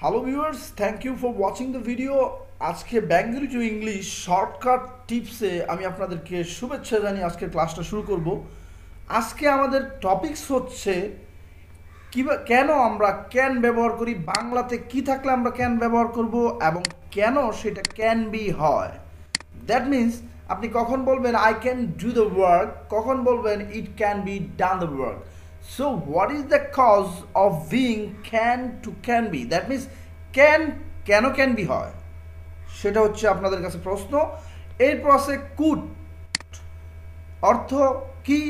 Hello viewers, thank you for watching the video. আজকে ব্যাঙ্গালি to English shortcut টিপসে আমি আপনাদেরকে শুভেচ্ছা জানিয়ে আজকের ক্লাসটা শুরু করব। আজকে আমাদের টপিকস হচ্ছে কেন আমরা ক্যান ব্যবহার করি, বাংলাতে কি থাকলে আমরা ক্যান ব্যবহার করব এবং কেন সেটা ক্যান বি হয়। দ্যাট মিনস আপনি কখন বলবেন I can do the work, কখন বলবেন it can be done the work. So what is the cause of being can to can be? That means কেন can be হয় সেটা হচ্ছে আপনাদের কাছে প্রশ্ন। এর প্রসে কুড অর্থ কি,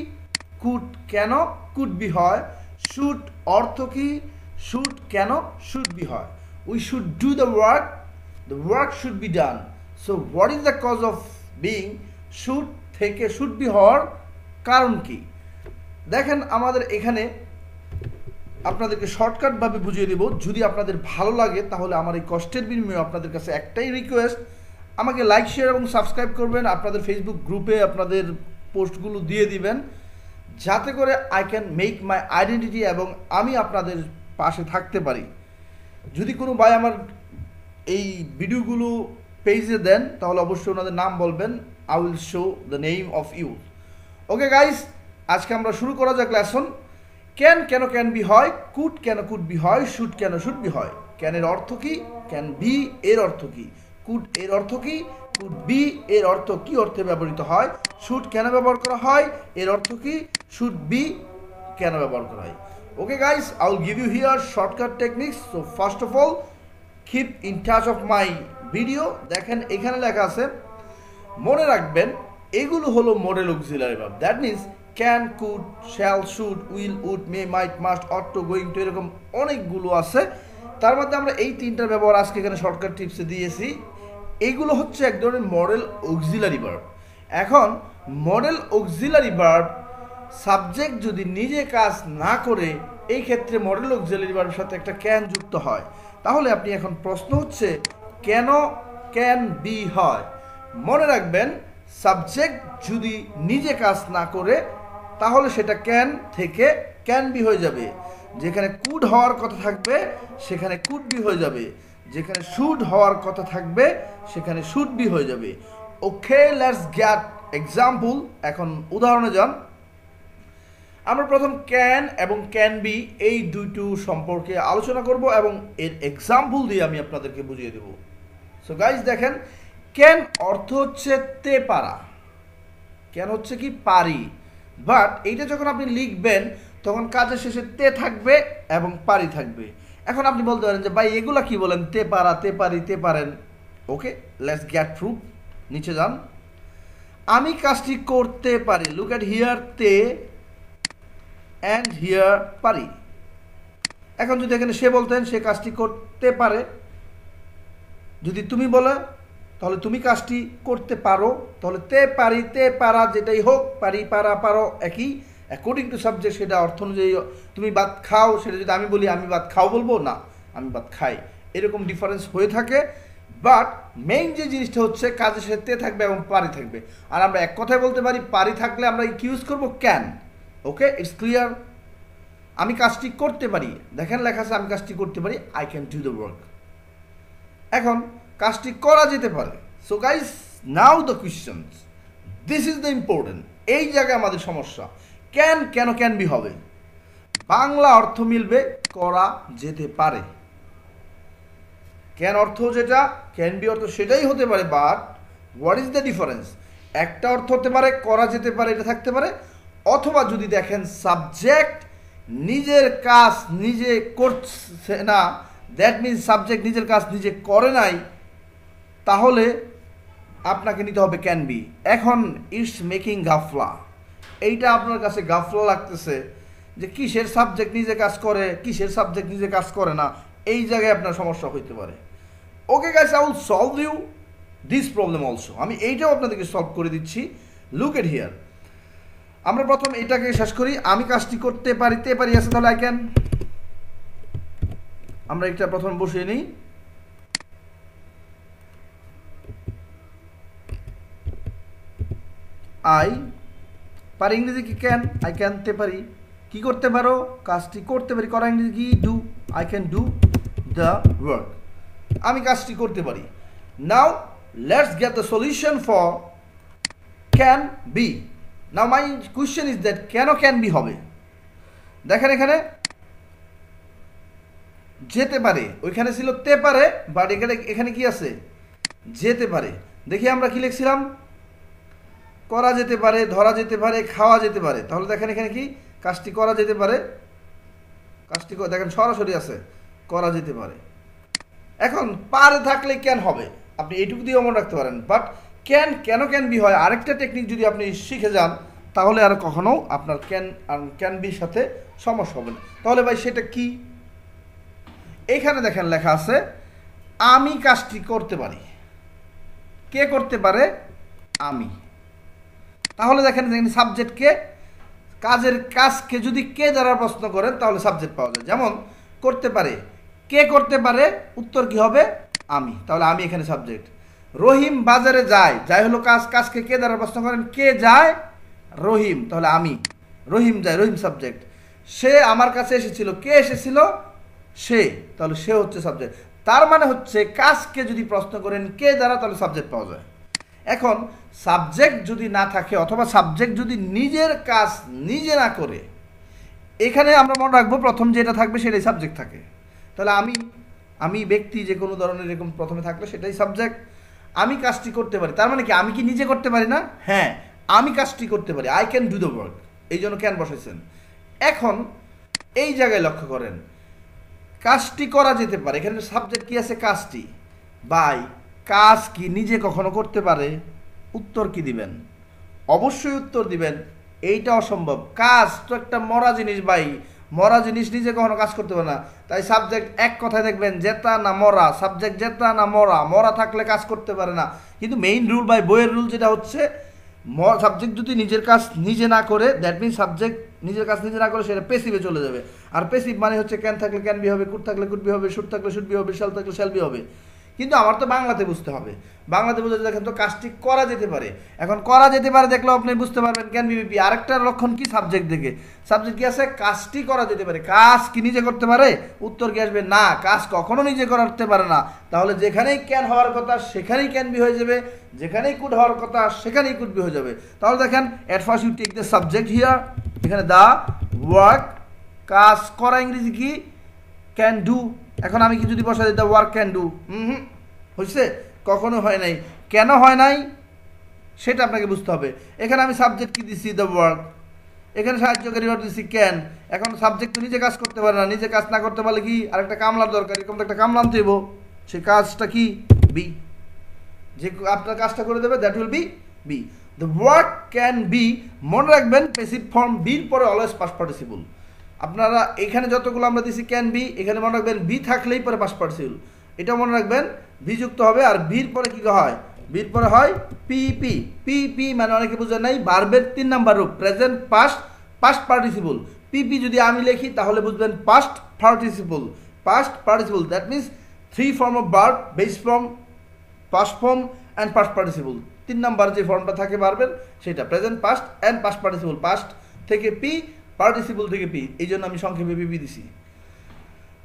কুড কেন কুড বি হয়, শুড অর্থ কি, শুড কেন শুড বি হয়। We should do the work should be done. So what is the cause of being, should থেকে শুড বি হওয়ার কারণ কি। দেখেন আমাদের এখানে আপনাদেরকে শর্টকাটভাবে বুঝিয়ে দেব। যদি আপনাদের ভালো লাগে তাহলে আমার এই কষ্টের বিনিময়ে আপনাদের কাছে একটাই রিকোয়েস্ট, আমাকে লাইক শেয়ার এবং সাবস্ক্রাইব করবেন, আপনাদের ফেসবুক গ্রুপে আপনাদের পোস্টগুলো দিয়ে দিবেন যাতে করে I can make my identity এবং আমি আপনাদের পাশে থাকতে পারি। যদি কোনো ভাই আমার এই ভিডিওগুলো পেজে দেন তাহলে অবশ্যই ওনাদের নাম বলবেন, I will show the name of you. Okay guys, আজকে আমরা শুরু করা যাক লেসন। কেন ক্যান বি হয়, কুড কেন কুড বি হয়, শুড কেন শুড বি হয়। ক্যানের অর্থ কি, ক্যান বি এর অর্থ কি, কুড এর অর্থ কি, কুড বি এর অর্থ কি অর্থে ব্যবহৃত হয়, শুড কেন ব্যবহার করা হয় এর অর্থ কি, শুড বি কেন ব্যবহার করা হয়। Okay guys, I will give you here shortcut techniques. So first of all keep in touch of my video. দেখেন এখানে লেখা আছে, মনে রাখবেন এগুলো হলো modal auxiliary verb. That means can, could, shall, should, will, would, may, might, must, ought to, going to, এরকম অনেকগুলো আছে। তার মধ্যে আমরা এই তিনটার ব্যবহার আজকে এখানে শর্টকাট টিপসে দিয়েছি। এইগুলো হচ্ছে এক ধরনের মডেল অক্সিলারি ভার্ব। এখন মডেল অক্সিলারি ভার্ব সাবজেক্ট যদি নিজে কাজ না করে, এই ক্ষেত্রে মডেল অক্সিলারি ভার্বের সাথে একটা ক্যান যুক্ত হয়। তাহলে আপনি এখন প্রশ্ন হচ্ছে কেন ক্যান বি হয়। মনে রাখবেন সাবজেক্ট যদি নিজে কাজ না করে তাহলে সেটা ক্যান থেকে ক্যান বি হয়ে যাবে। যেখানে কুড হওয়ার কথা থাকবে সেখানে কুড বি হয়ে যাবে, যেখানে শুড হওয়ার কথা থাকবে সেখানে শুড বি হয়ে যাবে। ওকে, লেটস গেট এক্সাম্পল। এখন উদাহরণে যান। আমরা প্রথম ক্যান এবং ক্যান বি এই দুটো সম্পর্কে আলোচনা করব এবং এর এক্সাম্পল দিয়ে আমি আপনাদেরকে বুঝিয়ে দেব। সো গাইজ দেখেন, ক্যান অর্থ হচ্ছে তে পারা, ক্যান হচ্ছে কি পারি, বাট এইটা যখন আপনি লিখবেন তখন কাজের শেষে তে থাকবে এবং পারি থাকবে। এখন আপনি বলতে পারেন যে ভাই এগুলা কি বলেন, তে পারা, তে পারি, তে পারেন। ওকে, লেটস গেট প্রুফ। নিচে যান। আমি কাজটি করতে পারি, লুক এট হিয়ার তে অ্যান্ড হিয়ার পারি। এখন যদি এখানে সে বলতেন সে কাজটি করতে পারে, যদি তুমি বলে তাহলে তুমি কাজটি করতে পারো, তাহলে তে পারি, তে পারা যেটাই হোক, পারি, পারা, পারো একই। অ্যাকর্ডিং টু সাবজেক্ট সেটা অর্থ অনুযায়ী, তুমি ভাত খাও সেটা যদি আমি বলি আমি ভাত খাও বলবো না, আমি ভাত খাই, এরকম ডিফারেন্স হয়ে থাকে। বাট মেইন যে জিনিসটা হচ্ছে কাজের সাথে তে থাকবে এবং পারি থাকবে। আর আমরা এক কথায় বলতে পারি পারি থাকলে আমরা কি ইউজ করবো, ক্যান। Okay, it's clear. আমি কাজটি করতে পারি, দেখেন লেখা আছে আমি কাজটি করতে পারি, I can do the work. এখন কাজটি করা যেতে পারে। So guys, now the questions, this is the important. এই জায়গায় আমাদের সমস্যা, কেন ক্যান বি হবে। বাংলা অর্থ মিলবে করা যেতে পারে, ক্যান অর্থ যেটা, ক্যান বি অর্থ সেটাই হতে পারে। But what is the difference, একটা অর্থ হতে পারে করা যেতে পারে, এটা থাকতে পারে, অথবা যদি দেখেন সাবজেক্ট নিজের কাজ নিজে করছে না, দ্যাট মিনস সাবজেক্ট নিজের কাজ নিজে করে নাই, তাহলে আপনাকে নিতে হবে ক্যান বি। এখন ইটস মেকিং গাফলা, এইটা আপনার কাছে গাফলা লাগতেছে যে কিসের সাবজেক্ট নিজে কাজ করে, কিসের সাবজেক্ট নিজে কাজ করে না, এই জায়গায় আপনার সমস্যা হইতে পারে। Okay guys, I will solve you this problem also. আমি এইটাও আপনাদেরকে সলভ করে দিচ্ছি। Look at here. আমরা প্রথম এটাকে শেষ করি। আমি কাজটি করতে পারি, তে পারি আছে, তাহলে আই ক্যান। আমরা এটা প্রথম বসিয়ে নিই। আই পারি, ইংরেজি কি ক্যান, আই ক্যান, তে পারি। কি করতে পারো, কাজটি করতে পারি, করা ইংরেজি কি do, I can do. The work, আমি কাজটি করতে পারি। Now let's get the solution for can be. Now my question is that কেন ক্যান বি হবে? দেখেন এখানে যেতে পারে, ওইখানে ছিল তে পারে, বাট এখানে কি আছে? যেতে পারে। দেখি আমরা কি লিখছিলাম? করা যেতে পারে, ধরা যেতে পারে, খাওয়া যেতে পারে। তাহলে দেখেন এখানে কি কাজটি করা যেতে পারে, কাজটি দেখেন সরাসরি আছে, করা যেতে পারে। এখন পারে থাকলে ক্যান হবে, আপনি এইটুকু দিয়ে মনে রাখতে পারেন। বাট কেন ক্যান বি হয় আরেকটা টেকনিক যদি আপনি শিখে যান, তাহলে আর কখনো আপনার ক্যান বির সাথে সমস্যা হবে না। তাহলে ভাই সেটা কি? এখানে দেখেন লেখা আছে আমি কাজটি করতে পারি। কে করতে পারে? আমি। তাহলে দেখেন সাবজেক্টকে, কাজকে যদি কে দ্বারা প্রশ্ন করেন তাহলে সাবজেক্ট পাওয়া যায়। যেমন করতে পারে, কে করতে পারে, উত্তর কি হবে? আমি। তাহলে আমি এখানে সাবজেক্ট। রহিম বাজারে যায়, হলো কাজ, কাজকে কে দ্বারা প্রশ্ন করেন? কে যায়? রহিম। তাহলে আমি। রহিম যায়, রহিম সাবজেক্ট। সে আমার কাছে এসেছিল, কে এসেছিল? সে। তাহলে সে হচ্ছে সাবজেক্ট। তার মানে হচ্ছে কাজকে যদি প্রশ্ন করেন কে দ্বারা, তাহলে সাবজেক্ট পাওয়া যায়। এখন সাবজেক্ট যদি না থাকে, অথবা সাবজেক্ট যদি নিজের কাজ নিজে না করে, এখানে আমরা মনে রাখবো প্রথম যেটা থাকবে সেটাই সাবজেক্ট থাকে। তাহলে আমি ব্যক্তি যে কোনো ধরনের এরকম প্রথমে থাকলে সেটাই সাবজেক্ট। আমি কাজটি করতে পারি, তার মানে কি আমি কি নিজে করতে পারি না? হ্যাঁ, আমি কাজটি করতে পারি, I can do the work, এই জন্য ক্যান বসাইছেন। এখন এই জায়গায় লক্ষ্য করেন, কাজটি করা যেতে পারে, এখানে সাবজেক্ট কি আছে? কাজটি। বাই, কাজ কি নিজে কখনো করতে পারে? উত্তর কি দিবেন? অবশ্যই উত্তর দিবেন এইটা অসম্ভব, কাজ তো একটা মরা জিনিস ভাই, মরা জিনিস নিজে কখনো কাজ করতে পারে না। তাই সাবজেক্ট এক কথায় দেখবেন জেতা না মরা, সাবজেক্ট জেতা না মরা, মরা থাকলে কাজ করতে পারে না। কিন্তু মেইন রুল বাই বইয়ের রুল যেটা হচ্ছে, সাবজেক্ট যদি নিজের কাজ নিজে না করে, দ্যাট মিনস সাবজেক্ট নিজের কাজ নিজে না করে সেটা পেসিভে চলে যাবে। আর পেসিভ মানে হচ্ছে ক্যান থাকলে ক্যান বি হবে, কুড থাকলে কুড বি হবে, শুড থাকলে শুড বি হবে, শ্যাল থাকলে শ্যাল বি হবে। কিন্তু আমার তো বাংলাতে বুঝতে হবে, বাংলাতে বুঝতে দেখেন তো কাজটি করা যেতে পারে। এখন করা যেতে পারে দেখলেও আপনি বুঝতে পারবেন ক্যান বি বি। আরেকটা লক্ষণ কি? সাবজেক্ট দেখে। সাবজেক্ট কি আছে? কাজটি করা যেতে পারে। কাজ কি নিজে করতে পারে? উত্তর কি আসবে? না, কাজ কখনো নিজে করতে পারে না। তাহলে যেখানেই ক্যান হওয়ার কথা সেখানেই ক্যান বি হয়ে যাবে, যেখানেই কুড হওয়ার কথা সেখানেই কুড বি হয়ে যাবে। তাহলে দেখেন at first you take the subject here, এখানে দা ওয়ার্ক, কাজ করা ইংরেজি কি? Can do. এখন আমি কি যদি বসাই দিই দ্য ওয়ার্ক ক্যান ডু, হয়েছে? কখনো হয় নাই। কেন হয় নাই সেটা আপনাকে বুঝতে হবে। এখানে আমি সাবজেক্ট কি দিচ্ছি? The work. এখানে সাহায্যকারী ভার্ব দিচ্ছি ক্যান। এখন সাবজেক্ট তো নিজে কাজ করতে পারে না, নিজে কাজ না করতে পারলে কি আরেকটা কামলার দরকার, এরকম একটা কামলা আনতে হইব। সেই কাজটা কি? বি। যে আপনার কাজটা করে দেবে that will be be. The work can be, মনে রাখবেন প্যাসিভ ফর্ম বির পরে অলওয়েজ পাস্ট পার্টিসিপল। আপনারা এখানে যতগুলো আমরা দিছি ক্যান বি, এখানে মনে রাখবেন বি থাকলেই পরে পাস্ট পার্টিসিপল, এটা মনে রাখবেন। বি যুক্ত হবে, আর বির পরে কি হয়? বির পরে হয় পিপি। পিপি মানে অনেকে বুঝেন নাই, ভার্বের 3 নাম্বার রূপ, প্রেজেন্ট পাস্ট পাস্ট পার্টিসিপল। পিপি যদি আমি লিখি তাহলে বুঝবেন past participle. Past participle that means 3 form of verb, base form, past form and past participle. 3 number যে ফর্মটা থাকে ভার্বের সেটা present past and past participle. Past থেকে পি, পার্টিসিপল থেকে পি, এই জন্য আমি সংক্ষেপে পিপি দিছি।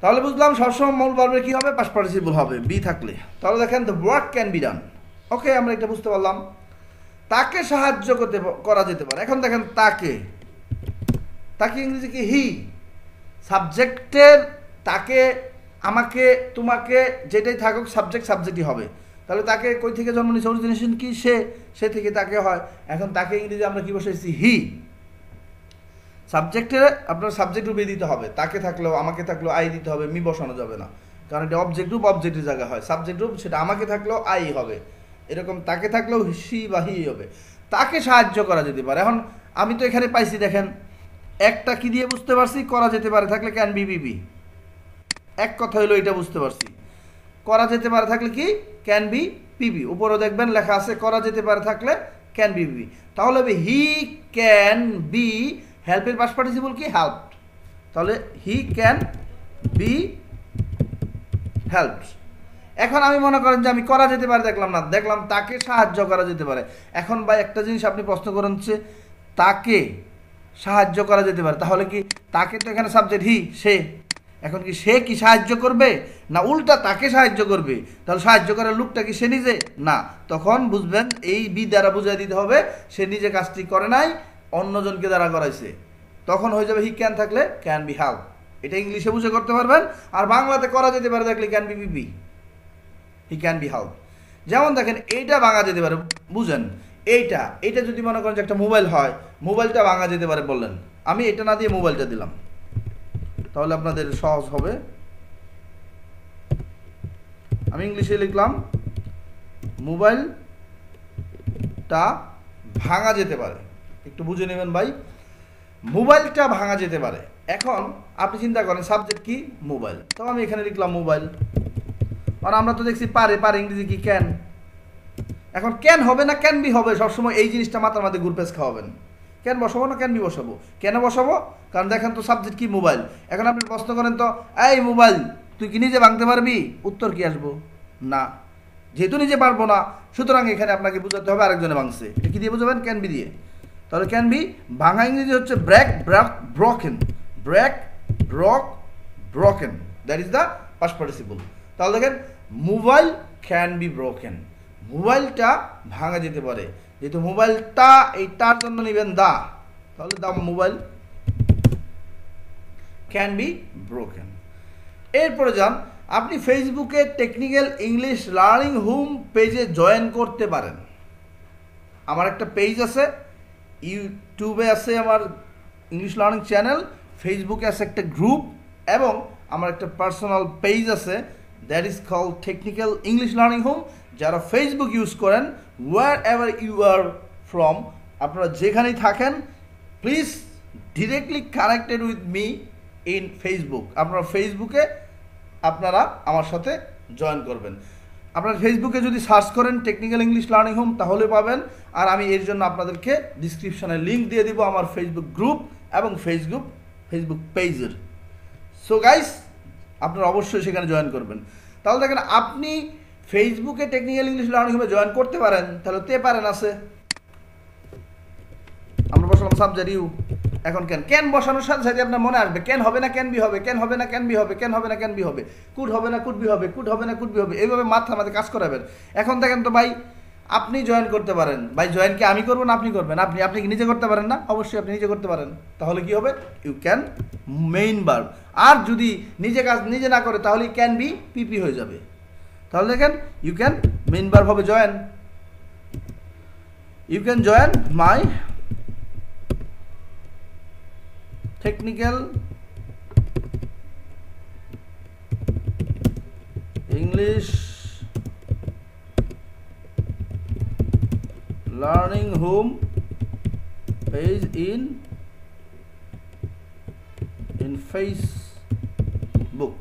তাহলে বুঝলাম সবসময় মূল ভার্বের কি হবে? পাস্ট পার্টিসিপল হবে বি থাকলে। তাহলে দেখেন the work can be done. Okay, আমরা এটা বুঝতে পারলাম। তাকে সাহায্য করা যেতে পারে। এখন দেখেন তাকে, তাকে ইংরেজি কি? হি। সাবজেক্টের তাকে, আমাকে, তোমাকে যেটাই থাকুক সাবজেক্ট সাবজেক্টই হবে। তাহলে তাকে কই থেকে জন্ম নিয়েছে? অরিজিনেশন কি? সে থেকে তাকে হয়। এখন তাকে ইংরেজি আমরা কি বসাইছি? হি। সাবজেক্টে আপনার সাবজেক্ট রূপে দিতে হবে, তাকে থাকলেও আমাকে থাকলেও আই দিতে হবে, মি বসানো যাবে না, কারণ এটা অবজেক্ট রূপ, অবজেক্টের জায়গা হয়। সাবজেক্ট রূপ সেটা আমাকে থাকলেও আই হবে, এরকম তাকে থাকলেও সি বা হি হবে। তাকে সাহায্য করা যেতে পারে। এখন আমি তো এখানে পাইছি দেখেন একটা কি দিয়ে বুঝতে পারছি? করা যেতে পারে থাকলে ক্যান বি বি। এক কথা হইলো এটা বুঝতে পারছি, করা যেতে পারে থাকলে কি? Can be PB. উপরেও দেখবেন লেখা আছে করা যেতে পারে থাকলে ক্যান বি বি। তাহলে হবে হি ক্যান বি, হেল্পের পাস্ট পার্টিসিপল কি? হেল্পড। তাহলে হি ক্যান বি হেল্পড। এখন আমি মনে করেন যে আমি করা যেতে পারে দেখলাম না, দেখলাম তাকে সাহায্য করা যেতে পারে। এখন ভাই একটা জিনিস আপনি প্রশ্ন করেন হচ্ছে তাকে সাহায্য করা যেতে পারে, তাহলে কি? তাকে তো এখানে সাবজেক্ট হি, সে, এখন কি সে কি সাহায্য করবে না উল্টা তাকে সাহায্য করবে? তাহলে সাহায্য করার লোকটা কি সে নিজে না, তখন বুঝবেন এই বি দ্বারা বুঝাই দিতে হবে সে নিজে কাজটি করে নাই, অন্যজনকে দ্বারা করাইছে। তখন হয়ে যাবে হি ক্যান থাকলে ক্যান বি হেল্প। এটা ইংলিশে বুঝে করতে পারবেন। আর বাংলাতে করা যেতে পারে দেখলে can be be, he can be help. যেমন দেখেন এইটা ভাঙা যেতে পারে, বুঝেন এইটা যদি মনে করেন যে একটা মোবাইল হয়, মোবাইলটা ভাঙা যেতে পারে বললেন, আমি এটা না দিয়ে মোবাইলটা দিলাম, তাহলে আপনাদের সহজ হবে। আমি ইংলিশে লিখলাম মোবাইলটা ভাঙা যেতে পারে, একটু বুঝে নেবেন ভাই, মোবাইলটা ভাঙা যেতে পারে। এখন আপনি চিন্তা করেন সাবজেক্ট কি মোবাইল, তো আমি এখানে লিখলাম মোবাইল। আর আমরা তো দেখছি পারে ইংরেজি কি ক্যান। এখন ক্যান হবে না ক্যান বি হবে, সবসময় এই জিনিসটা মাথার মধ্যে ঘুরপেস খাওয়াবেন। ক্যান বসাবো না ক্যান বি বসাবো? কেন বসাবো? কারণ দেখেন তো সাবজেক্ট কি মোবাইল। এখন আপনি প্রশ্ন করেন তো এই মোবাইল তুই কি নিজে ভাঙতে পারবি, উত্তর কি আসবো? না, যেহেতু নিজে পারবো না সুতরাং এখানে আপনাকে বুঝাতে হবে আরেকজনে ভাঙছে। এটা কি দিয়ে বুঝাবেন? ক্যান বি দিয়ে। তাহলে ক্যান বি ভাঙা ইংরেজি হচ্ছে break broken, break broken, that is the past participle. তাহলে দেখেন মোবাইল ক্যান বি ব্রোকেন, মোবাইলটা ভাঙা যেতে পারে। যেহেতু মোবাইলটা এইটার জন্য নেবেন দা, তাহলে দা মোবাইল ক্যান বি ব্রোকেন। এরপরে যান, আপনি ফেসবুকে টেকনিক্যাল ইংলিশ লার্নিং হোম পেজে জয়েন করতে পারেন। আমার একটা পেজ আছে, ইউটিউবে আছে আমার ইংলিশ লার্নিং চ্যানেল, ফেসবুকে আছে একটা গ্রুপ, এবং আমার একটা পার্সোনাল পেজ আছে, that is called technical English learning home. যারা ফেসবুক ইউজ করেন, wherever you are from, আপনারা যেখানেই থাকেন, please directly connected with me in Facebook. আপনারা ফেসবুকে আপনারা আমার সাথে জয়েন করবেন। আপনার ফেসবুকে যদি সার্চ করেন টেকনিক্যাল ইংলিশ লার্নিং হোম তাহলে পাবেন। আর আমি এর জন্য আপনাদেরকে ডিসক্রিপশনে লিঙ্ক দিয়ে দিব আমার ফেসবুক গ্রুপ এবং ফেসবুক পেজের। সো গাইস, আপনারা অবশ্যই সেখানে জয়েন করবেন। তাহলে দেখেন আপনি ফেসবুকে টেকনিক্যাল ইংলিশ লার্নিং হোমে জয়েন করতে পারেন, তাহলে তে পারেন আছে। আমরা বসালাম সাবজেক্ট ইউ। এখন ক্যান বসানোর সাথে সাথে আপনার মনে আসবে ক্যান হবে না ক্যান বি হবে, ক্যান হবে না ক্যান বি হবে, ক্যান হবে না ক্যান বি হবে, কুড হবে না কুড বি হবে, কুড হবে না কুড বি হবে, এইভাবে মাথার মধ্যে কাজ করাবেন। এখন দেখেন তো ভাই, আপনি জয়েন করতে পারেন। ভাই জয়েন কি আমি করবো না আপনি করবেন? আপনি কি নিজে করতে পারেন না? অবশ্যই আপনি নিজে করতে পারেন। তাহলে কি হবে? You can main verb. আর যদি নিজে কাজ নিজে না করে তাহলে ক্যান বি পিপি হয়ে যাবে। তাহলে দেখেন ইউ ক্যান মেইন ভার্ব হবে join. You can join my technical English learning home page in Facebook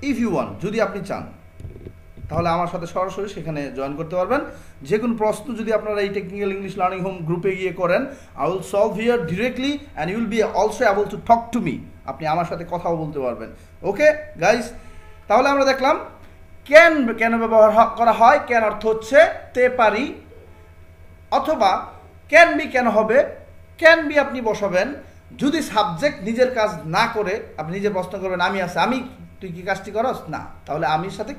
if you want. যদি আপনি চান তাহলে আমার সাথে সরাসরি সেখানে জয়েন করতে পারবেন। যে কোনো প্রশ্ন যদি আপনারা এই টেকনিক্যাল ইংলিশ লার্নিং হোম গ্রুপে গিয়ে করেন, I will solve here directly and you will be also able to talk to me. আপনি আমার সাথে কথাও বলতে পারবেন। ওকে গাইস, তাহলে আমরা দেখলাম ক্যান কেন ব্যবহার করা হয়। ক্যান অর্থ হচ্ছে তে পারি, অথবা ক্যান বি কেন হবে? ক্যান বি আপনি বসাবেন যদি সাবজেক্ট নিজের কাজ না করে, আপনি নিজে প্রশ্ন করবেন আমি আছে, আমি তুই কি কাজটি করস না, তাহলে আমির সাথে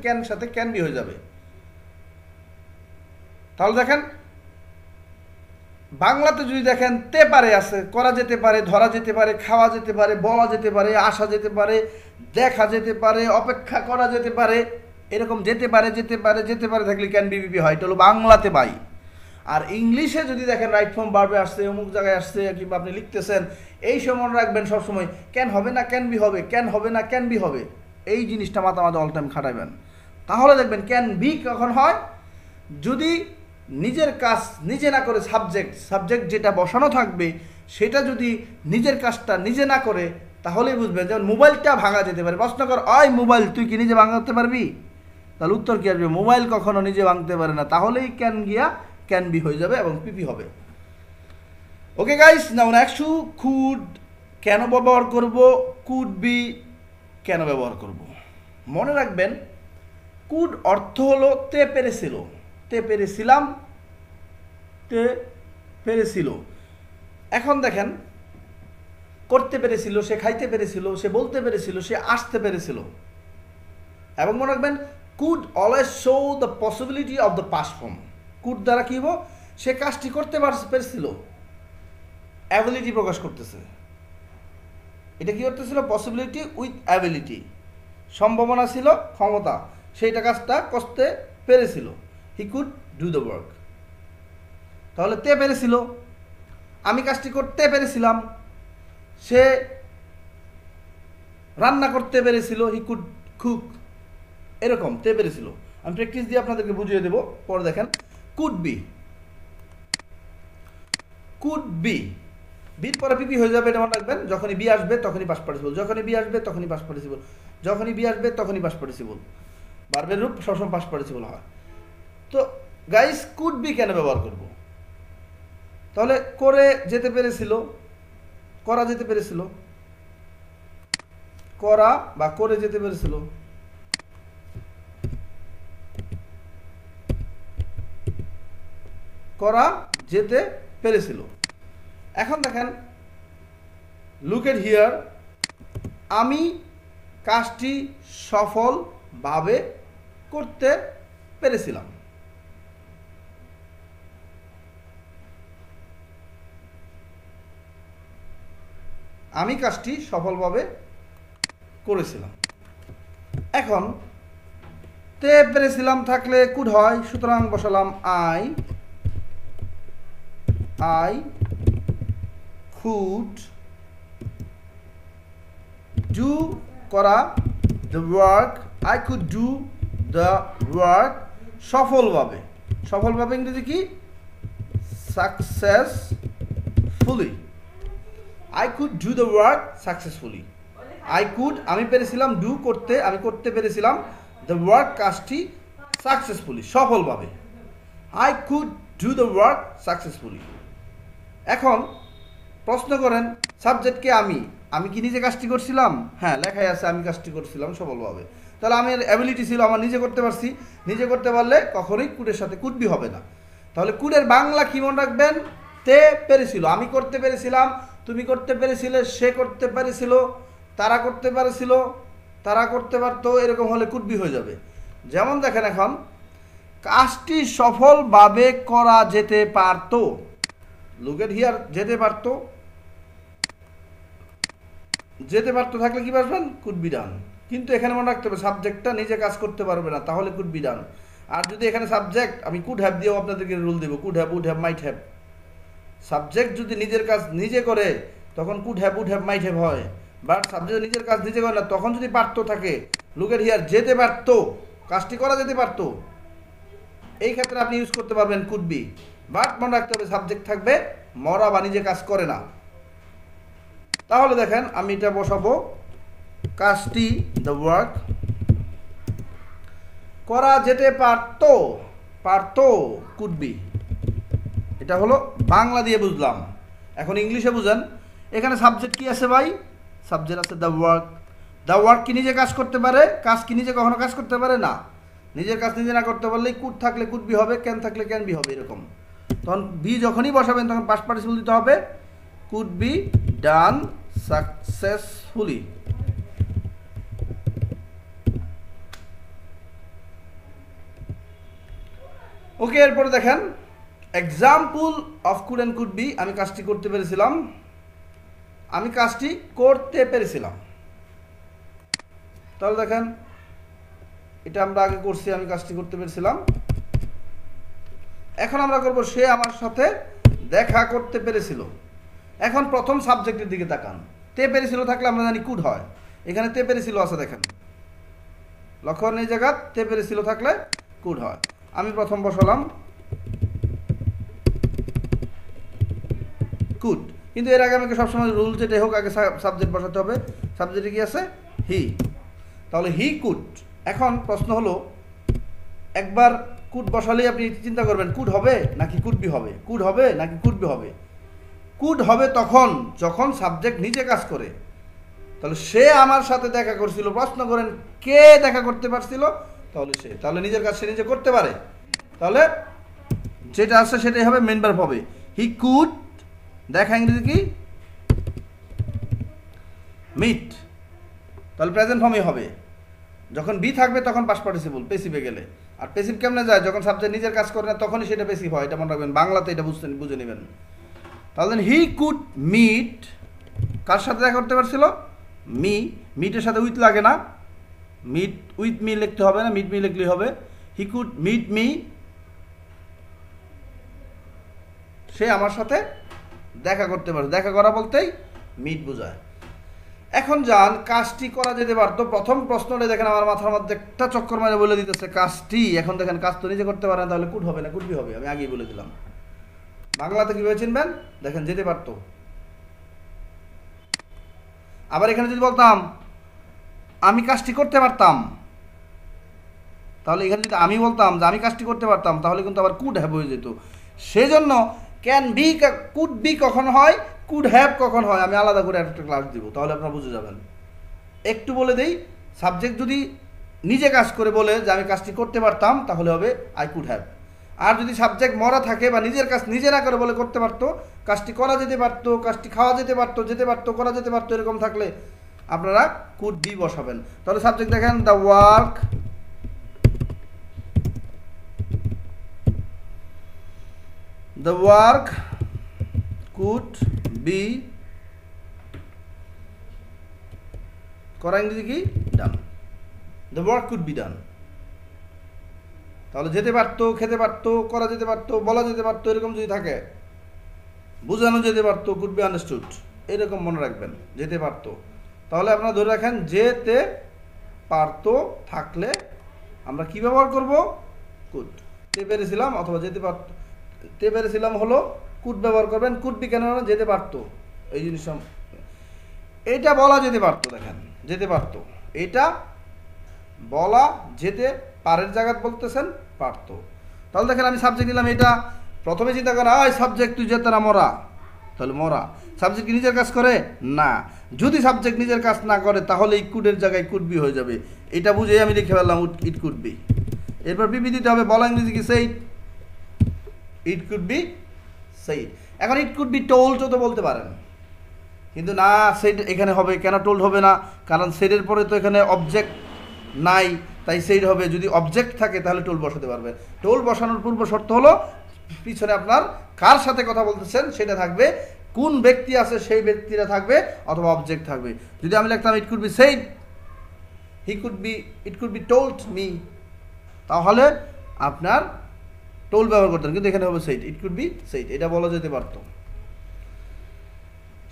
ক্যান বি হয়ে যাবে। তাহলে দেখেন বাংলাতে যদি দেখেন তে পারে আছে, করা যেতে পারে, ধরা যেতে পারে, খাওয়া যেতে পারে, বলা যেতে পারে, আসা যেতে পারে, দেখা যেতে পারে, অপেক্ষা করা যেতে পারে, এরকম যেতে পারে থাকলে ক্যান বি বিপি হয়। এটা হলো বাংলাতে ভাই। আর ইংলিশে যদি দেখেন রাইট ফর্ম ভার্বে আসছে, অমুক জায়গায় আসছে, কিংবা আপনি লিখতেছেন, এই সময় মনে রাখবেন সবসময় ক্যান হবে না ক্যান বি হবে, ক্যান হবে না ক্যান বি হবে, এই জিনিসটা মাথা অল টাইম খাটাবেন। তাহলে দেখবেন ক্যান বি কখন হয়? যদি নিজের কাজ নিজে না করে সাবজেক্ট যেটা বসানো থাকবে সেটা যদি নিজের কাজটা নিজে না করে, তাহলেই বুঝবেন। যেমন মোবাইলটা ভাঙা যেতে পারে। প্রশ্ন কর, ওই মোবাইল তুই কি নিজে ভাঙতে পারবি? তাহলে উত্তর কি আসবে? মোবাইল কখনো নিজে ভাঙতে পারে না। তাহলেই ক্যান গিয়া ক্যান বি হয়ে যাবে এবং পিপি হবে। Okay guys, now next to could can ব্যবহার করব, কুড বি কেন ব্যবহার করব। মনে রাখবেন কুড অর্থ হলো তে পেরেছিল, তে পেরেছিলাম, তে পেরেছিল। এখন দেখেন করতে পেরেছিল, সে খাইতে পেরেছিল, সে বলতে পেরেছিল, সে আসতে পেরেছিল। এবং মনে রাখবেন could always show the possibility of the past form. Could দ্বারা কী হবো, সে কাজটি করতে পেরেছিল, অ্যাবিলিটি প্রকাশ করতেছে। এটা কি করতেছিল, পসিবিলিটি উইথ অ্যাবিলিটি, সম্ভাবনা ছিল, ক্ষমতা, সেইটা কাজটা করতে পেরেছিল। He could do the work. তাহলে তে পেরেছিল, আমি কাজটি করতে পেরেছিলাম, সে রান্না করতে পেরেছিল, হি কুড কুক, এরকম তে পেরেছিল। আমি প্র্যাকটিস দিয়ে আপনাদেরকে বুঝিয়ে দেবো, পরে দেখেন। কুড বি, কুড বি, বির পরে পিপি হয়ে যাবে, এটা মনে রাখবেন। যখনই বি আসবে তখনই পাস্ট পার্টিসিপল, যখনই বি আসবে তখনই পাস্ট পার্টিসিপল, যখনই বি আসবে তখনই পাস্ট পার্টিসিপল। ভার্বের রূপ সবসময় পাস্ট পার্টিসিপল হয়। তো গাইস কুড বি কেন ব্যবহার করব? তাহলে করে যেতে পেরেছিল, করা যেতে পেরেছিল, করা বা করে যেতে পেরেছিল, করা যেতে পেরেছিল। এখন দেখেন, লুক এট হিয়ার, আমি কাজটি সফলভাবে করতে পেরেছিলাম। আমি কাজটি সফলভাবে করেছিলাম। এখন তে পেরেছিলাম থাকলে কুড হয়, সুতরাং বসালাম আই কুড ডু, করা, the work, I could do the work সফলভাবে। সফলভাবে ইংরেজি কি, successfully. I could do the work successfully. I could, আমি পেরেছিলাম, ডু করতে, আমি করতে পেরেছিলাম, দ্য ওয়ার্ক কাজটি, সাকসেসফুলি সফলভাবে। I could do the work successfully. এখন প্রশ্ন করেন, সাবজেক্টকে আমি, আমি কি নিজে কাজটি করছিলাম? হ্যাঁ, লেখাই আছে আমি কাজটি করছিলাম সফলভাবে। তাহলে আমার অ্যাবিলিটি ছিল, আমার নিজে করতে পারছি। নিজে করতে পারলে কখনোই কুডের সাথে কুড বি হবে না। তাহলে কুডের বাংলা কি মনে রাখবেন, তে পেরেছিল, আমি করতে পেরেছিলাম, তুমি করতে পেরেছিলে, সে করতে পেরেছিল, তারা করতে পেরেছিল, তারা করতে পারতো, এরকম হলে কুড বি হয়ে যাবে। যেমন দেখেন, এখন কাজটি সফলভাবে করা যেতে পারতো, লুক এট হিয়ার, যেতে পারতো, যেতে পারতো থাকলে কি পারবেন, কুড বি ডান। কিন্তু এখানে মনে রাখতে হবে সাবজেক্টটা নিজে কাজ করতে পারবে না, তাহলে কুড বি ডান। আর যদি এখানে সাবজেক্ট, আমি কুড হ্যাভ দিয়েও আপনাদেরকে রুল দেবো, could have, would have, might have. Subject যদি নিজের কাজ নিজে করে তখন could have, would have, might have হয়। বাট সাবজেক্ট নিজের কাজ নিজে করে না, তখন যদি পারতো থাকে, লুক এট হিয়ার, যেতে পারতো, কাজটি করা যেতে পারতো, এই ক্ষেত্রে আপনি ইউজ করতে পারবেন কুড বি। বাট মনে রাখতে হবে সাবজেক্ট থাকবে, মরা বা নিজে কাজ করে না। তাহলে দেখেন, আমি এটা বসাবো, কাজটি, দ্য ওয়ার্ক, করা যেতে পারতো, পারতো, কুড বি। এটা হলো বাংলা দিয়ে বুঝলাম। এখন ইংলিশে বুঝেন। এখানে সাবজেক্ট কি আছে ভাই? সাবজেক্ট আছে দ্য ওয়ার্ক। দ্য ওয়ার্ক কি নিজে কাজ করতে পারে? কাজ কি নিজে কখনো কাজ করতে পারে না। নিজের কাজ নিজে না করতে পারলেই কুড থাকলে কুড বি হবে, ক্যান থাকলে ক্যান বি হবে, এরকম। তখন বি যখনই বসাবেন তখন পাস্ট পার্টিসিপল দিতে হবে, কুড বি ডান সাকসেসফুলি। ওকে, এরপরে দেখেন, example of could and could be. আমি কাজটি করতে পেরেছিলাম, আমি কাজটি করতে পেরেছিলাম। তাহলে দেখেন, এটা আমরা আগে করছি, আমি কাজটি করতে পেরেছিলাম। এখন আমরা করব, সে আমার সাথে দেখা করতে পেরেছিল। এখন প্রথম সাবজেক্টের দিকে তাকান। তে পেরেছিল থাকলে আমরা জানি কুড হয়। এখানে তে পেরেছিল আছে, দেখেন লক্ষণ, এই জায়গা তে পেরেছিল থাকলে কুড হয়। আমি প্রথম বসালাম কুড, কিন্তু এর আগে আমাকে সবসময় রুল যেটাই হোক আগে সাবজেক্ট বসাতে হবে। সাবজেক্টে কি আছে? হি। তাহলে হি কুড। এখন প্রশ্ন হলো, একবার কুড বসালেই আপনি চিন্তা করবেন কুড হবে নাকি কুড বি হবে, কুড হবে নাকি কুড বি হবে। কুড হবে তখন যখন সাবজেক্ট নিজে কাজ করে। তাহলে সে আমার সাথে দেখা করছিল, প্রশ্ন করেন কে দেখা করতে পারছিল? তাহলে সে, তাহলে নিজের কাজ সে নিজে করতে পারে। তাহলে যেটা আছে সেটাই হবে, মেন ভার্ব হবে। হি কুড, দেখা ইংরেজি কি? মিট, তাহলে প্রেজেন্ট ফর্মই হবে। যখন বি থাকবে তখন পাস্ট পার্টিসিপল পেসিভে গেলে। আর পেসিভ কেমনে যায়? যখন সাবজেক্ট নিজের কাজ করে না তখনই সেটা পেসিভ হয়, এটা মনে রাখবেন, বাংলাতে এটা বুঝে নেবেন। তাহলে হি কুড মিট, কার সাথে দেখা করতে পারছিল? মি। মিটের সাথে উইথ লাগে না, মিট উইথ মি লিখতে হবে না, মিট মি লিখলেই হবে। হি কুড মিট মি, সে আমার সাথে দেখা করতে পারে। দেখা করা বলতেই মিট বোঝায়। এখন যান, কাজটি করা যেতে পারতো। প্রথম প্রশ্নটা দেখেন আমার মাথার মধ্যে একটা চক্কর মারে বলে দিতেছে কাজটি। এখন দেখেন কাজ তো নিজে করতে পারে না, তাহলে কুড হবে না, কুড বি হবে। আমি আগেই বলে দিলাম। বাংলাতে কিভাবে চিনবেন? দেখেন যেতে পারতো। আবার এখানে যদি বলতাম আমি কাজটি করতে পারতাম, তাহলে এখানে যদি আমি বলতাম যে আমি কাজটি করতে পারতাম, তাহলে কিন্তু আবার কুড হ্যাভ হয়ে যেত। সেজন্য ক্যান বি, কুড বি কখন হয়, কুড হ্যাভ কখন হয়, আমি আলাদা করে একটা ক্লাস দিব, তাহলে আপনারা বুঝে যাবেন। একটু বলে দেই, সাবজেক্ট যদি নিজে কাজ করে বলে যে আমি কাজটি করতে পারতাম, তাহলে হবে আই কুড হ্যাভ। আর যদি সাবজেক্ট মরা থাকে বা নিজের কাজ নিজে না করে বলে করতে পারতো, কাজটি করা যেতে পারতো, কাজটি খাওয়া যেতে পারতো, করা যেতে পারতো, এরকম থাকলে আপনারা কুড বি বসাবেন। তাহলে সাবজেক্ট দেখেন the work, the work could be, করা ইংরেজি কি? ডান। the work could be done। তাহলে যেতে পারতো, খেতে পারতো, করা যেতে পারতো, বলা যেতে পারতো, এরকম যদি থাকে, বোঝানো যেতে পারতো, could be understood, এরকম মনে রাখবেন, যেতে পারতো। তাহলে আপনারা ধরে রাখেন যেতে পারতো থাকলে আমরা কি ব্যবহার করব? কুড। তে পেরেছিলাম অথবা যেতে পারতো, তে পেরেছিলাম হলো কুড ব্যবহার করবেন। কুড বি কেন? যেতে পারতো, এই জিনিসটা এটা বলা যেতে পারতো। দেখেন যেতে পারতো, এটা বলা যেতে পারের জায়গায় বলতেছেন পারতো। তাহলে দেখেন আমি সাবজেক্ট নিলাম, এটা প্রথমে চিন্তা করা হয় সাবজেক্ট তুই যেতে না মরা, তাহলে মরা। সাবজেক্ট কি নিজের কাজ করে না? যদি সাবজেক্ট নিজের কাজ না করে তাহলে এই কুডের জায়গায় কুড বি হয়ে যাবে। এটা বুঝেই আমি লিখে ফেললাম ইট কুড বি। এরপর বিবি দিতে হবে, বলা ইংরেজি কি? Said. It could be said. এখন ইট কুড বি টোল্ডও তো বলতে পারেন, কিন্তু না, সেইড এখানে হবে কেন? টোল্ড হবে না, কারণ সেইডের পরে তো এখানে অবজেক্ট নাই, তাই সেইড হবে। যদি অবজেক্ট থাকে তাহলে টোল্ড বসাতে পারবে। টোল্ড বসানোর পূর্ব শর্ত হলো পিছনে আপনার কার সাথে কথা বলতেছেন সেটা থাকবে, কোন ব্যক্তি আছে সেই ব্যক্তিরা থাকবে, অথবা অবজেক্ট থাকবে। যদি আমি লিখতাম it could be said, it could be told me, তাহলে আপনার টোল ব্যবহার করতেন, কিন্তু এখানে হবে said. It could be said, এটা বলা যেতে পারতো।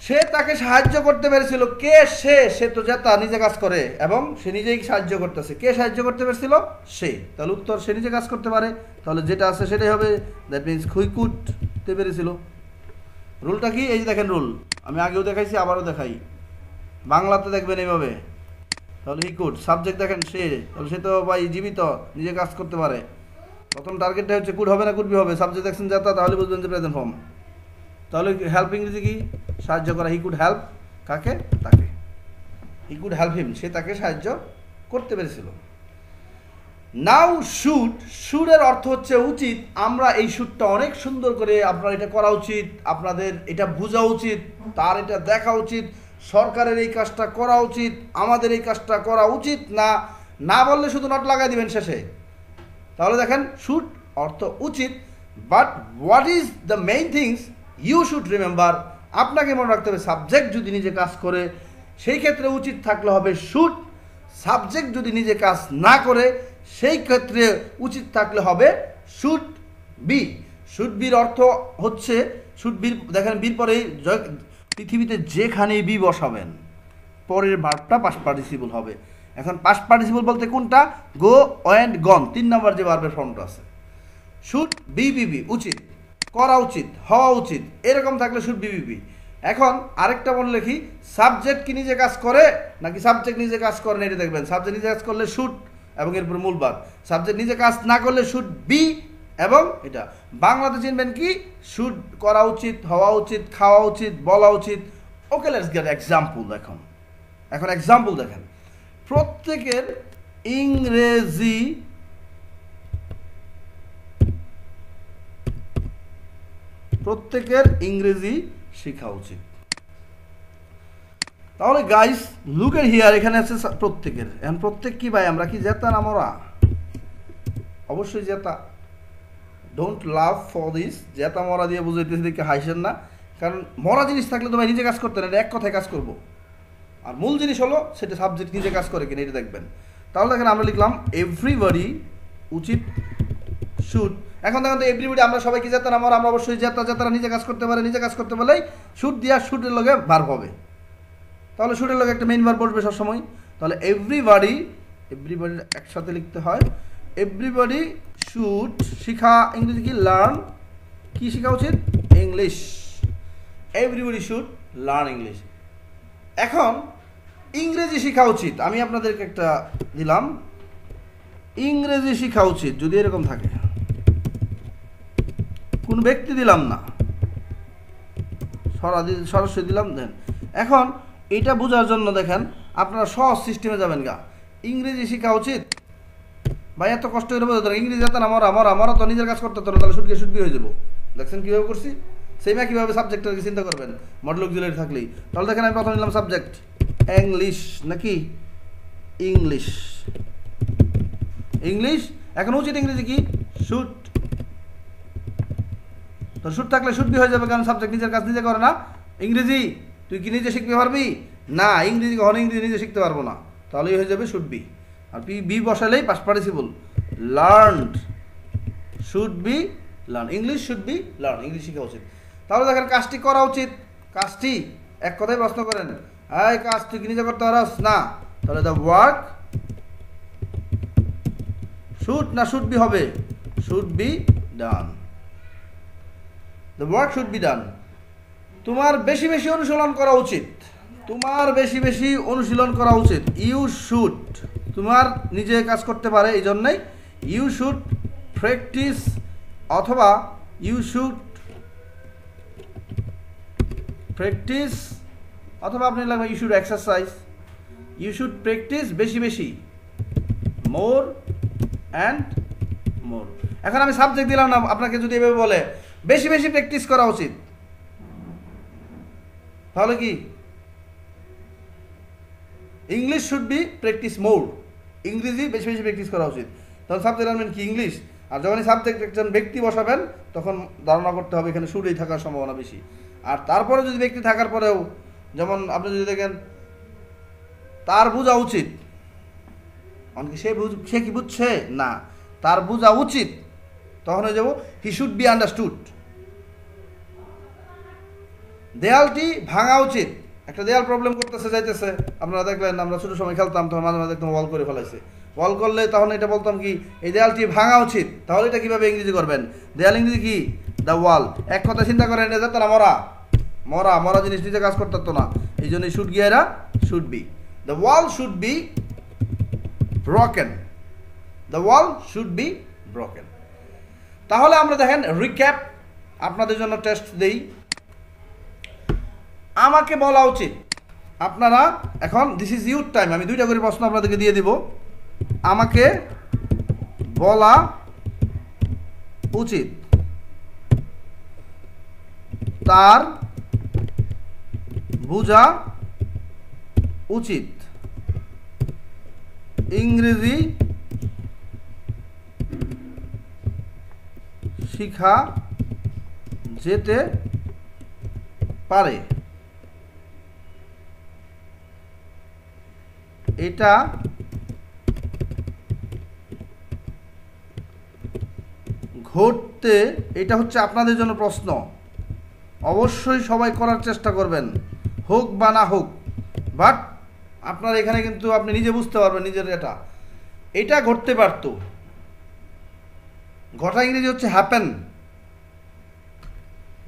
সে তাকে সাহায্য করতে পেরেছিল। কে সে? সে তো জেতা, নিজে কাজ করে এবং সে নিজেই সাহায্য করতেছে। কে সাহায্য করতে পেরেছিল? সে। তাহলে উত্তর সে নিজে কাজ করতে পারে, তাহলে যেটা আছে সেটাই হবে। দ্যাট মিনস হুই কুডতে পেরেছিল। রুলটা কি? এই যে দেখেন রুল, আমি আগেও দেখাইছি আবারও দেখাই, বাংলাতে দেখবেন এইভাবে। তাহলে হি কুড, সাবজেক্ট দেখেন সে, তাহলে সে তো ভাই জীবিত, নিজে কাজ করতে পারে। প্রথম টার্গেটটা হচ্ছে কুড হবে না কুড বি হবে। সাবজেক্ট দেখছেন যাতা, তাহলে বুঝবেন যে প্রেজেন্ট ফর্ম। তাহলে হেল্প ইংরেজি কি? সাহায্য করা। হি কুড হেল্প কাকে? তাকে। হি কুড হেল্প হিম, সে তাকে সাহায্য করতে পেরেছিল। নাও শুড, শুডের অর্থ হচ্ছে উচিত। আমরা এই শুডটা অনেক সুন্দর করে, আপনার এটা করা উচিত, আপনাদের এটা বোঝা উচিত, তার এটা দেখা উচিত, সরকারের এই কাজটা করা উচিত, আমাদের এই কাজটা করা উচিত না, না বললে শুধু নট লাগাই দিবেন শেষে। তাহলে দেখেন শুড অর্থ উচিত, but what is the main things you should remember, আপনাকে মনে রাখতে হবে সাবজেক্ট যদি নিজে কাজ করে সেই ক্ষেত্রে উচিত থাকলে হবে শুড। সাবজেক্ট যদি নিজে কাজ না করে সেই ক্ষেত্রে উচিত থাকলে হবে শুড বি। শুড বির অর্থ হচ্ছে, শুড বি দেখেন বির পরে পৃথিবীতে যেখানেই বি বসাবেন পরের ভার্বটা পাস্ট পার্টিসিপল হবে। এখন পাস্ট পার্টিসিপল বলতে কোনটা? গো, ওয়েন্ট, গন, 3 নম্বর যে ভার্বের ফর্মটা আছে। শুড বি বি, উচিত, করা উচিত, হওয়া উচিত, এরকম থাকলে শুড বি বি। এখন আরেকটা মনে লিখি, সাবজেক্ট কি নিজে কাজ করে নাকি সাবজেক্ট নিজে কাজ করে না, এটা দেখবেন। সাবজেক্ট নিজে কাজ করলে শুড এবং এরপর মূল ভার্ব। সাবজেক্ট নিজে কাজ না করলে শুড বি এবং এটা। বাংলাতে চিনবেন কি? শুড করা উচিত, হওয়া উচিত, খাওয়া উচিত, বলা উচিত। ওকে, লেটস গেট এক্সাম্পল। এখন এক্সাম্পল দেখেন, প্রত্যেকের ইংরেজি শেখা উচিত। তাহলে গাইস লুক এট হিয়ার, এখানে আছে প্রত্যেকের। এখন প্রত্যেক কি ভাই, আমরা কি জেতা না মরা? অবশ্যই জেতা। Don't love for this. জেতা মরা দিয়ে বুঝাইতেছি দেখে হাসেন না, কারণ মরা জিনিস থাকলে তো ভাই নিজে কাজ করতে না, এক কথায় কাজ করবো। আর মূল জিনিস হলো সেটা সাবজেক্ট নিজে কাজ করে কিনা এটা দেখবেন। তাহলে দেখেন আমরা লিখলাম এভরিবডি উচিত শুড। এখন দেখেন তো এভরিবডি আমরা সবাই কি জেতা না মরা? আমরা অবশ্যই জেতা। জেতারা নিজে কাজ করতে পারে, নিজে কাজ করতে পারলেই শুড দিয়া শুডের লগে ভার্ব হবে। তাহলে শুডের লগে একটা মেইন ভার্ব বসবে সবসময়। তাহলে এভরিবডি একসাথে লিখতে হয়। এভরিবডি শুড শিখা, ইংরেজি কি লার্ন, কি শেখা উচিত? English. Everybody should learn English. এখন ইংরেজি শেখা উচিত, আমি আপনাদেরকে একটা দিলাম, ইংরেজি শেখা উচিত যদি এরকম থাকে, কোন ব্যক্তি দিলাম না, সরাসরি দিলাম। দেন এখন এটা বোঝার জন্য দেখেন আপনারা সহজ সিস্টেমে যাবেন গা। ইংরেজি শেখা উচিত ভাই, এত কষ্ট করে বোঝাতে ইংরেজি যেতেন আমারও তো নিজের কাজ করতে হতো না, তাহলে শুটবি হয়ে যাবো। দেখছেন কীভাবে করছি? সেম একইভাবে সাবজেক্টটাকে চিন্তা করবেন মডেল অক্সিলারি থাকলেই। তাহলে দেখেন আমি প্রথমে নিলাম সাবজেক্ট ইংলিশ, নাকি ইংলিশ, ইংলিশ। এখন উচিত ইংরেজি কি? শুড। তো শুড থাকলে শুড বি হয়ে যাবে, কারণ সাবজেক্ট নিজের কাজ নিজে করে না। ইংরেজি তুই কি নিজে শিখতে পারবি না? ইংরেজি কখনো ইংরেজি নিজে শিখতে পারবো না, তাহলেই হয়ে যাবে শুড বি। আর বি বসালেই past participle, learned, should be learn, English should be learn, English শেখা উচিত। তাহলে দেখেন কাজটি করা উচিত, কাজটি এক কথায় প্রশ্ন করেন, এই কাজ তুই কি নিজে করতে পারস না? তাহলে দ্য ওয়ার্ক শুড না শুড বি হবে? Should be done. The work should be ডান। তোমার বেশি বেশি অনুশীলন করা উচিত, তোমার বেশি বেশি অনুশীলন করা উচিত। ইউ শুড, তোমার নিজে কাজ করতে পারে এই জন্যই ইউ শুড প্র্যাকটিস, অথবা ইউ শুড প্র্যাকটিস, অথবা আপনি লাগবে you should exercise. You should practise বেশি বেশি, মোর অ্যান্ড মোর। এখন আমি সাবজেক্ট দিলাম না, আপনাকে যদি এভাবে বলে বেশি বেশি প্র্যাকটিস করা উচিত, তাহলে কি? English should B practice more, ইংরেজি বেশি বেশি প্র্যাকটিস করা উচিত। তাহলে সাবজেক্ট আনবেন কি? ইংলিশ। আর যখনই সাবজেক্ট একজন ব্যক্তি বসাবেন তখন ধারণা করতে হবে এখানে শুডেই থাকার সম্ভাবনা বেশি। আর তারপরে যদি ব্যক্তি থাকার পরেও, যেমন আপনি যদি দেখেন তার বোঝা উচিত, অনেকে সে কি বুঝছে না, তার বোঝা উচিত, তখন হয়ে যাব হি শুড বি আন্ডারস্টুড। দেয়ালটি ভাঙা উচিত, একটা দেয়াল প্রবলেম করতেছে যাইতেছে, আপনারা দেখলেন আমরা ছোট সময় খেলতাম তখন মাঝে মাঝে দেখতাম ওয়াল করে ফেলাইছে, ওয়াল করলে তখন এটা বলতাম কি এই দেয়ালটি ভাঙা উচিত। তাহলে এটা কিভাবে ইংরেজি করবেন? দেয়াল ইংরেজি কি? দ্য ওয়াল। এক কথা চিন্তা করেন, এটা যেত না মরা, মরা মরা জিনিস নিজে কাজ করতে হতো না, এই জন্য শুড গিয়ে এরা should be. The wall should be broken, the wall should be broken. তাহলে আমরা দেখেন রিক্যাপ আপনাদের জন্য টেস্ট দেই। আমাকে বলা উচিত, আপনারা এখন দিস ইজ ইউর টাইম, আমি দুইটা করে প্রশ্ন আপনাদেরকে দিয়ে দিব। আমাকে বলা উচিত, তার বোঝা উচিত, ইংরেজি শিখা যেতে পারে, এটা ঘটতে, এটা হচ্ছে আপনাদের জন্য প্রশ্ন, অবশ্যই সবাই করার চেষ্টা করবেন, হোক বা না হোক। বাট আপনার এখানে কিন্তু আপনি নিজে বুঝতে পারবেন নিজের, এটা ঘটতে পারত, ঘটা ইংরেজি হচ্ছে হ্যাপেন।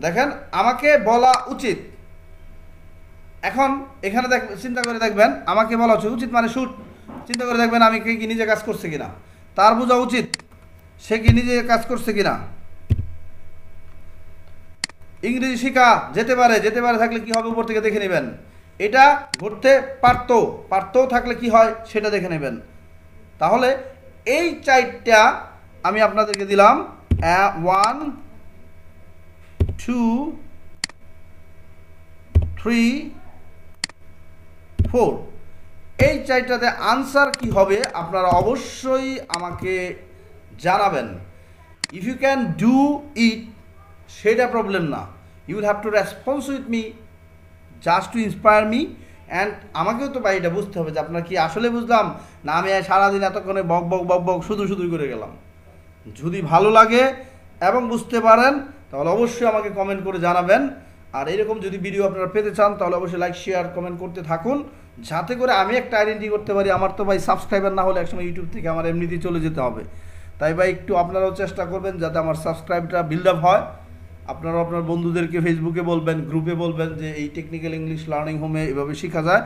দেখেন আমাকে বলা উচিত, এখন এখানে চিন্তা করে দেখবেন আমাকে বলা উচিত মানে শুড, চিন্তা করে দেখবেন আমি কি নিজে কাজ করছে কিনা, তার বোঝা উচিত সে কি নিজে কাজ করছে কিনা। ইংরেজি শেখা যেতে পারে, যেতে পারে থাকলে কি হবে উপর থেকে দেখে নেবেন। এটা ঘটতে পারতো, পারতো থাকলে কি হয় সেটা দেখে নেবেন। তাহলে এই চারটা আমি আপনাদেরকে দিলাম, 1 2 3 4 এই চারটাতে আনসার কি হবে আপনারা অবশ্যই আমাকে জানাবেন। If you can do it সেটা প্রবলেম না, you will have to response with me just to inspire me. And আমাকেও তো ভাই এটা বুঝতে হবে যে আপনার কি আসলে বুঝলাম না আমি সারাদিন এতক্ষণে বক বক বক বক শুধুই করে গেলাম। যদি ভালো লাগে এবং বুঝতে পারেন তাহলে অবশ্যই আমাকে কমেন্ট করে জানাবেন। আর এরকম যদি ভিডিও আপনারা পেতে চান তাহলে অবশ্যই লাইক শেয়ার কমেন্ট করতে থাকুন, যাতে করে আমি একটা আইডেন্টি করতে পারি। আমার তো ভাই সাবস্ক্রাইবার না হলে একসময় ইউটিউব থেকে আমার এমনিতেই চলে যেতে হবে। তাই ভাই একটু আপনারাও চেষ্টা করবেন যাতে আমার সাবস্ক্রাইবটা বিল্ড আপ হয়। আপনারাও আপনার বন্ধুদেরকে ফেসবুকে বলবেন, গ্রুপে বলবেন যে এই টেকনিক্যাল ইংলিশ লার্নিং হোমে এভাবে শেখা যায়।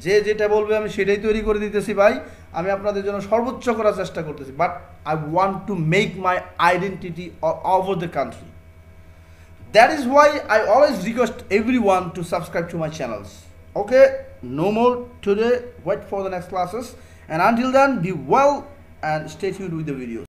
যে যেটা বলবে আমি সেটাই তৈরি করে দিতেছি ভাই। আমি আপনাদের জন্য সর্বোচ্চ করার চেষ্টা করতেছি, but I want to make my identity all over the country. That is why I always request everyone to subscribe to my channels. Okay, no more today. Wait for the next classes. And until then, be well and stay tuned with the videos.